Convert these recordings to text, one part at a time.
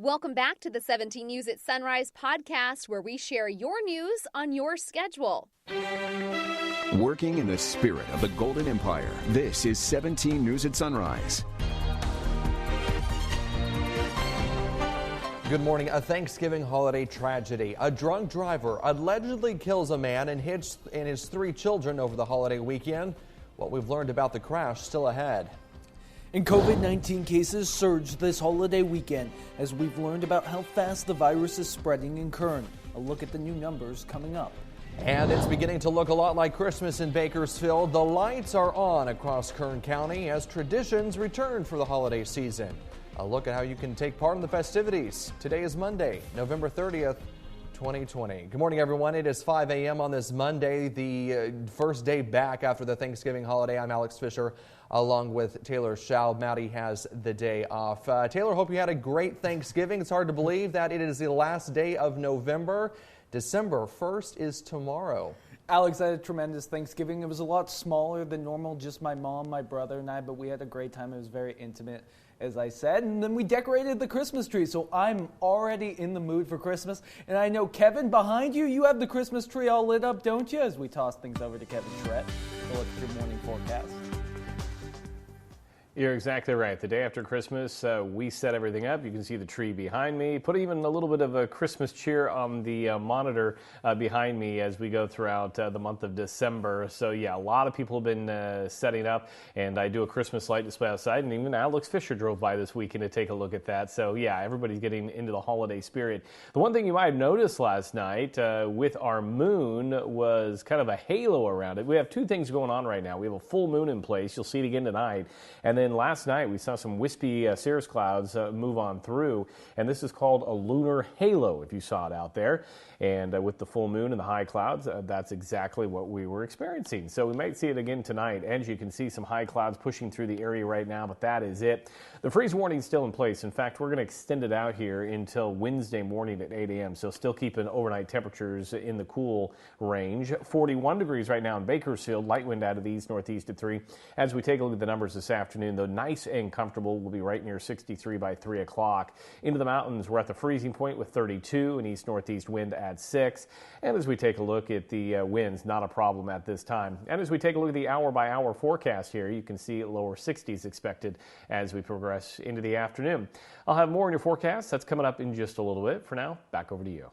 Welcome back to the 17 News at Sunrise podcast, where we share your news on your schedule. Working in the spirit of the Golden Empire, this is 17 News at Sunrise. Good morning. A Thanksgiving holiday tragedy. A drunk driver allegedly kills a man and his 3 children over the holiday weekend. What we've learned about the crash still ahead. And COVID-19 cases surged this holiday weekend as we've learned about how fast the virus is spreading in Kern. A look at the new numbers coming up. And it's beginning to look a lot like Christmas in Bakersfield. The lights are on across Kern County as traditions return for the holiday season. A look at how you can take part in the festivities. Today is Monday, November 30th, 2020. Good morning, everyone. It is 5 a.m. on this Monday, the first day back after the Thanksgiving holiday. I'm Alex Fisher, along with Taylor Schaub. Maddie has the day off. Taylor, hope you had a great Thanksgiving. It's hard to believe that it is the last day of November. December 1st is tomorrow. Alex, I had a tremendous Thanksgiving. It was a lot smaller than normal, just my mom, my brother, and I, but we had a great time. It was very intimate, as I said, and then we decorated the Christmas tree, so I'm already in the mood for Christmas. And I know, Kevin, behind you, you have the Christmas tree all lit up, don't you? As we toss things over to Kevin Schreck to look at your morning forecast. You're exactly right. The day after Christmas, we set everything up. You can see the tree behind me. Put even a little bit of a Christmas cheer on the monitor behind me as we go throughout the month of December. So, yeah, a lot of people have been setting up, and I do a Christmas light display outside, and even Alex Fisher drove by this weekend to take a look at that. So, yeah, everybody's getting into the holiday spirit. The one thing you might have noticed last night with our moon was kind of a halo around it. We have 2 things going on right now. We have a full moon in place. You'll see it again tonight. And then last night we saw some wispy cirrus clouds move on through, and this is called a lunar halo if you saw it out there. And with the full moon and the high clouds, that's exactly what we were experiencing. So we might see it again tonight. As you can see, some high clouds pushing through the area right now, but that is it. The freeze warning is still in place. In fact, we're going to extend it out here until Wednesday morning at 8 a.m. So still keeping overnight temperatures in the cool range. 41 degrees right now in Bakersfield. Light wind out of the east-northeast at 3. As we take a look at the numbers this afternoon, though, nice and comfortable. We'll be right near 63 by 3 o'clock. Into the mountains, we're at the freezing point with 32, and east-northeast wind at 6. And as we take a look at the winds, not a problem at this time. And as we take a look at the hour-by-hour forecast here, you can see lower 60s expected as we progress into the afternoon. I'll have more in your forecast. That's coming up in just a little bit. For now, back over to you.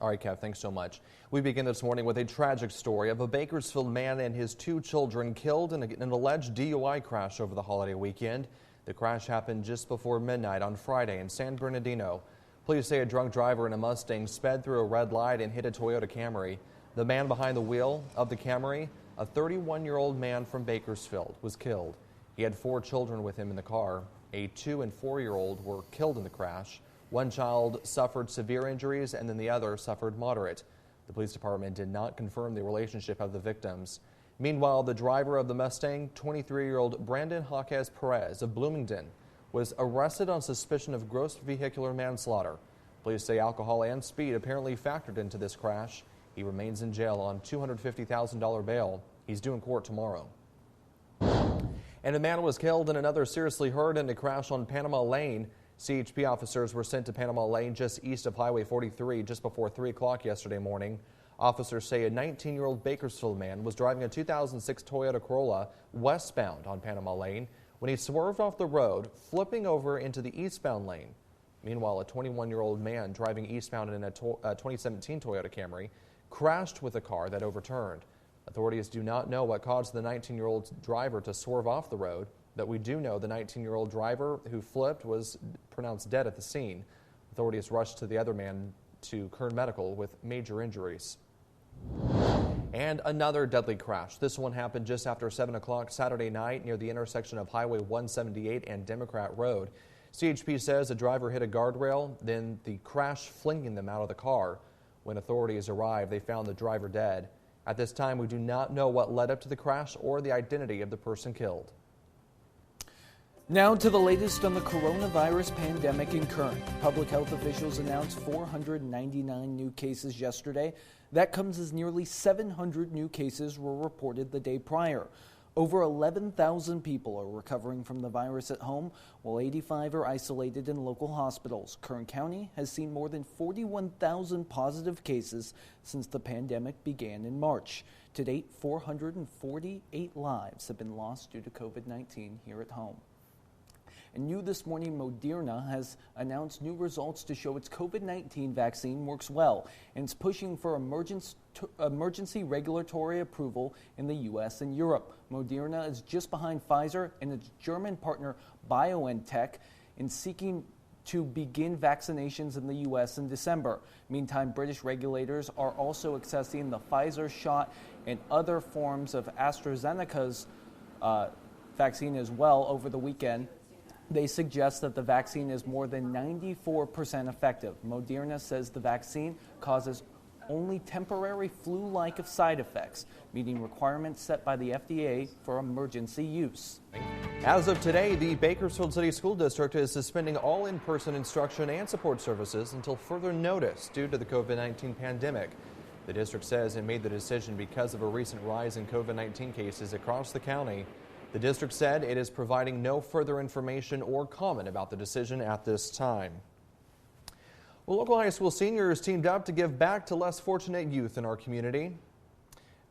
All right, Kev, thanks so much. We begin this morning with a tragic story of a Bakersfield man and his 2 children killed in an alleged DUI crash over the holiday weekend. The crash happened just before midnight on Friday in San Bernardino. Police say a drunk driver in a Mustang sped through a red light and hit a Toyota Camry. The man behind the wheel of the Camry, a 31-year-old man from Bakersfield, was killed. He had 4 children with him in the car. A 2- and 4-year-old were killed in the crash. One child suffered severe injuries, and then the other suffered moderate. The police department did not confirm the relationship of the victims. Meanwhile, the driver of the Mustang, 23-year-old Brandon Jaquez Perez of Bloomington, was arrested on suspicion of gross vehicular manslaughter. Police say alcohol and speed apparently factored into this crash. He remains in jail on $250,000 bail. He's due in court tomorrow. And a man was killed and another seriously hurt in a crash on Panama Lane. CHP officers were sent to Panama Lane just east of Highway 43 just before 3 o'clock yesterday morning. Officers say a 19-year-old Bakersfield man was driving a 2006 Toyota Corolla westbound on Panama Lane when he swerved off the road, flipping over into the eastbound lane. Meanwhile, a 21-year-old man driving eastbound in a 2017 Toyota Camry crashed with a car that overturned. Authorities do not know what caused the 19-year-old driver to swerve off the road, but we do know the 19-year-old driver who flipped was pronounced dead at the scene. Authorities rushed to the other man to Kern Medical with major injuries. And another deadly crash. This one happened just after 7 o'clock Saturday night near the intersection of Highway 178 and Democrat Road. CHP says the driver hit a guardrail, then the crash flinging them out of the car. When authorities arrived, they found the driver dead. At this time, we do not know what led up to the crash or the identity of the person killed. Now to the latest on the coronavirus pandemic in Kern. Public health officials announced 499 new cases yesterday. That comes as nearly 700 new cases were reported the day prior. Over 11,000 people are recovering from the virus at home, while 85 are isolated in local hospitals. Kern County has seen more than 41,000 positive cases since the pandemic began in March. To date, 448 lives have been lost due to COVID-19 here at home. And new this morning, Moderna has announced new results to show its COVID-19 vaccine works well, and it's pushing for emergency regulatory approval in the U.S. and Europe. Moderna is just behind Pfizer and its German partner BioNTech in seeking to begin vaccinations in the U.S. in December. Meantime, British regulators are also accessing the Pfizer shot and other forms of AstraZeneca's vaccine as well over the weekend. They suggest that the vaccine is more than 94% effective. Moderna says the vaccine causes only temporary flu-like side effects, meeting requirements set by the FDA for emergency use. As of today, the Bakersfield City School District is suspending all in-person instruction and support services until further notice due to the COVID-19 pandemic. The district says it made the decision because of a recent rise in COVID-19 cases across the county. The district said it is providing no further information or comment about the decision at this time. Well, local high school seniors teamed up to give back to less fortunate youth in our community.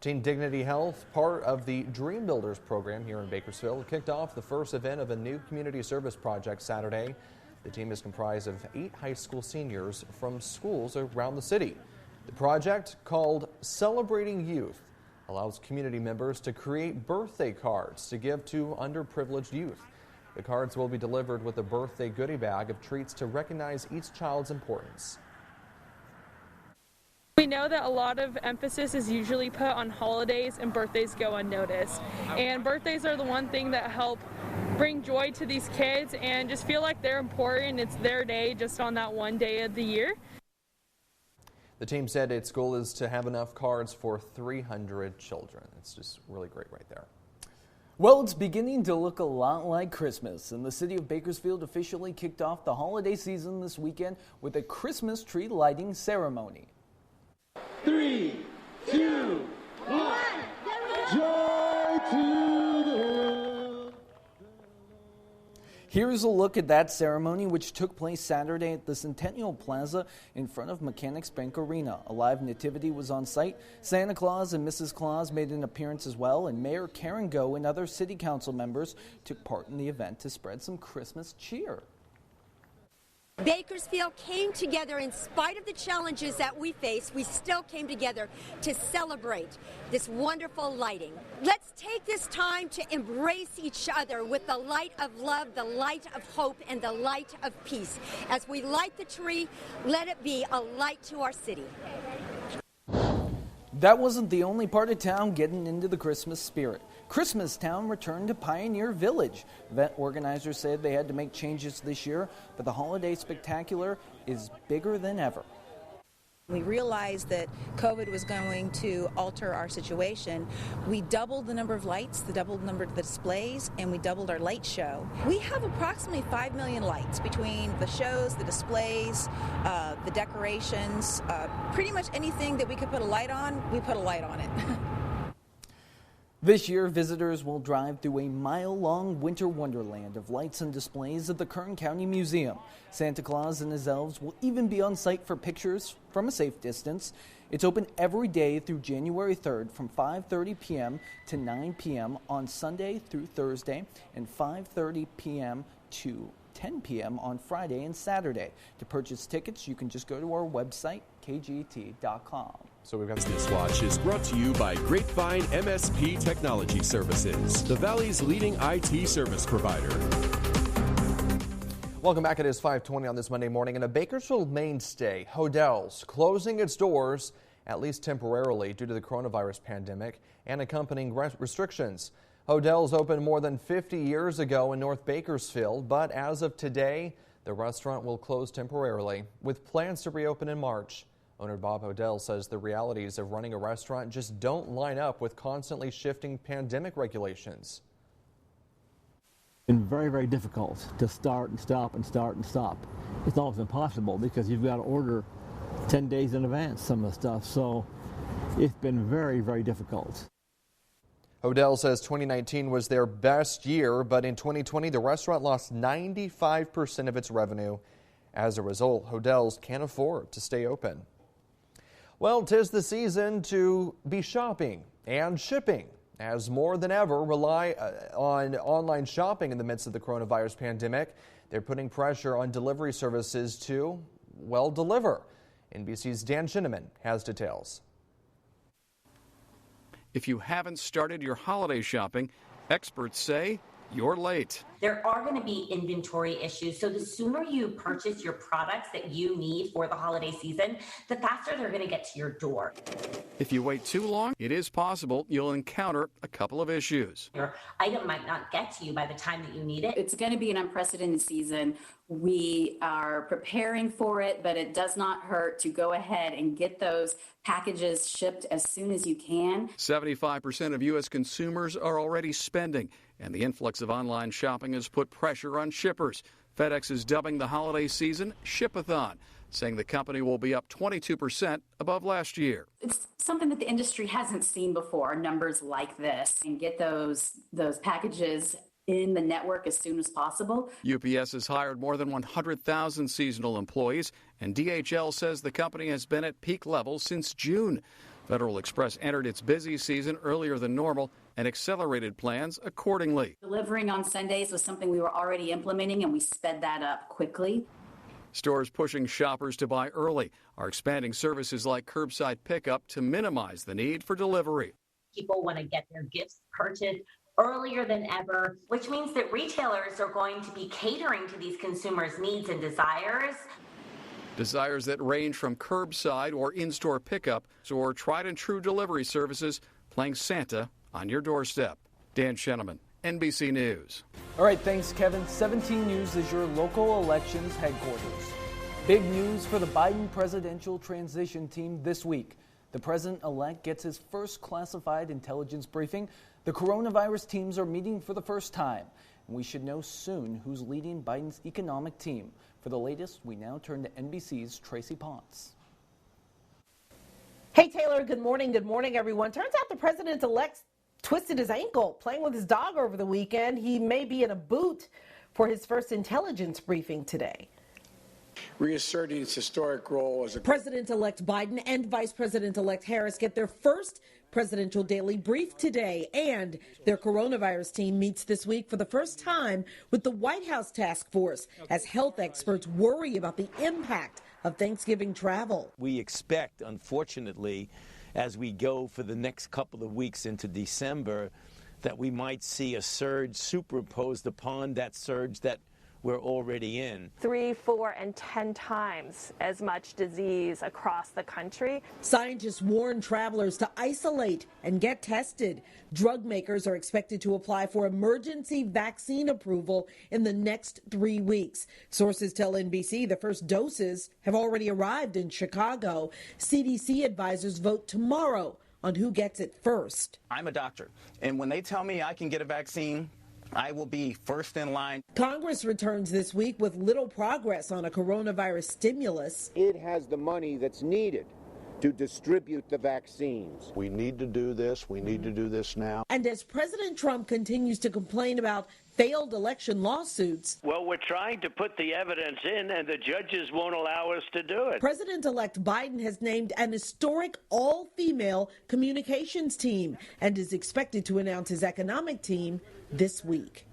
Teen Dignity Health, part of the Dream Builders program here in Bakersfield, kicked off the first event of a new community service project Saturday. The team is comprised of 8 high school seniors from schools around the city. The project, called Celebrating Youth, allows community members to create birthday cards to give to underprivileged youth. The cards will be delivered with a birthday goodie bag of treats to recognize each child's importance. We know that a lot of emphasis is usually put on holidays and birthdays go unnoticed. And birthdays are the one thing that help bring joy to these kids and just feel like they're important. It's their day just on that one day of the year. The team said its goal is to have enough cards for 300 children. It's just really great right there. Well, it's beginning to look a lot like Christmas, and the city of Bakersfield officially kicked off the holiday season this weekend with a Christmas tree lighting ceremony. 3, 2, 1, joy to the... Here's a look at that ceremony, which took place Saturday at the Centennial Plaza in front of Mechanics Bank Arena. A live nativity was on site. Santa Claus and Mrs. Claus made an appearance as well, and Mayor Karen Go and other city council members took part in the event to spread some Christmas cheer. Bakersfield came together in spite of the challenges that we face. We still came together to celebrate this wonderful lighting. Let's take this time to embrace each other with the light of love, the light of hope, and the light of peace. As we light the tree, let it be a light to our city. That wasn't the only part of town getting into the Christmas spirit. Christmas Town returned to Pioneer Village. Event organizers said they had to make changes this year, but the holiday spectacular is bigger than ever. We realized that COVID was going to alter our situation. We doubled the number of lights, doubled the number of the displays, and we doubled our light show. We have approximately 5 million lights between the shows, the displays, the decorations, pretty much anything that we could put a light on, we put a light on it. This year, visitors will drive through a mile-long winter wonderland of lights and displays at the Kern County Museum. Santa Claus and his elves will even be on site for pictures from a safe distance. It's open every day through January 3rd from 5:30 p.m. to 9 p.m. on Sunday through Thursday and 5:30 p.m. to 10 p.m. on Friday and Saturday. To purchase tickets, you can just go to our website, kgt.com. So we've got This Watch is brought to you by Grapevine MSP Technology Services, the Valley's leading IT service provider. Welcome back. It is 5:20 on this Monday morning, and a Bakersfield mainstay, Hodell's, closing its doors, at least temporarily, due to the coronavirus pandemic and accompanying restrictions. Hodell's opened more than 50 years ago in North Bakersfield, but as of today, the restaurant will close temporarily, with plans to reopen in March. Owner Bob Hodell says the realities of running a restaurant just don't line up with constantly shifting pandemic regulations. It's been very, very difficult to start and stop and start and stop. It's almost impossible because you've got to order 10 days in advance some of the stuff, so it's been very, very difficult. Hodel says 2019 was their best year, but in 2020, the restaurant lost 95% of its revenue. As a result, Hodels can't afford to stay open. Well, 'tis the season to be shopping and shipping, as more than ever rely on online shopping in the midst of the coronavirus pandemic. They're putting pressure on delivery services to, well, deliver. NBC's Dan Shinneman has details. If you haven't started your holiday shopping, experts say you're late. There are going to be inventory issues, so the sooner you purchase your products that you need for the holiday season, the faster they're going to get to your door. If you wait too long, it is possible you'll encounter a couple of issues. Your item might not get to you by the time that you need it. It's going to be an unprecedented season. We are preparing for it, but it does not hurt to go ahead and get those packages shipped as soon as you can. 75% of U.S. consumers are already spending, and the influx of online shopping has put pressure on shippers. FedEx is dubbing the holiday season Shipathon, saying the company will be up 22% above last year. It's something that the industry hasn't seen before, numbers like this, and get those packages in the network as soon as possible. UPS has hired more than 100,000 seasonal employees, and DHL says the company has been at peak levels since June. Federal Express entered its busy season earlier than normal and accelerated plans accordingly. Delivering on Sundays was something we were already implementing, and we sped that up quickly. Stores pushing shoppers to buy early are expanding services like curbside pickup to minimize the need for delivery. People want to get their gifts purchased earlier than ever, which means that retailers are going to be catering to these consumers' needs and desires. Desires that range from curbside or in-store pickup or tried and true delivery services playing Santa on your doorstep. Dan Shinneman, NBC News. All right, thanks, Kevin. 17 News is your local elections headquarters. Big news for the Biden presidential transition team this week. The president-elect gets his first classified intelligence briefing. The coronavirus teams are meeting for the first time. And we should know soon who's leading Biden's economic team. For the latest, we now turn to NBC's Tracy Ponce. Hey, Taylor, good morning. Good morning, everyone. Turns out the president-elect twisted his ankle playing with his dog over the weekend. He may be in a boot for his first intelligence briefing today. Reasserting its historic role as a President-elect Biden and Vice President-elect Harris get their first presidential daily brief today, and their coronavirus team meets this week for the first time with the White House task force as health experts worry about the impact of Thanksgiving travel. We expect, unfortunately, as we go for the next couple of weeks into December, that we might see a surge superimposed upon that surge that we're already in. 3, 4, and 10 times as much disease across the country. Scientists warn travelers to isolate and get tested. Drug makers are expected to apply for emergency vaccine approval in the next 3 weeks. Sources tell NBC the first doses have already arrived in Chicago. CDC advisors vote tomorrow on who gets it first. I'm a doctor, and when they tell me I can get a vaccine, I will be first in line. Congress returns this week with little progress on a coronavirus stimulus. It has the money that's needed to distribute the vaccines. We need to do this. We need to do this now. And as President Trump continues to complain about failed election lawsuits. Well, we're trying to put the evidence in, and the judges won't allow us to do it. President-elect Biden has named an historic all-female communications team and is expected to announce his economic team this week.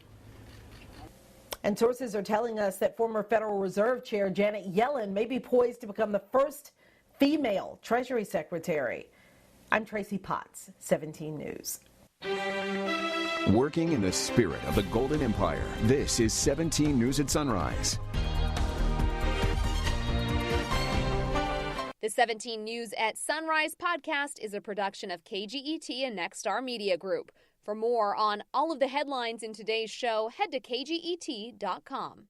And sources are telling us that former Federal Reserve Chair Janet Yellen may be poised to become the first female Treasury Secretary. I'm Tracy Potts, 17 News. Working in the spirit of the Golden Empire, this is 17 News at Sunrise. The 17 News at Sunrise podcast is a production of KGET and Nexstar Media Group. For more on all of the headlines in today's show, head to kget.com.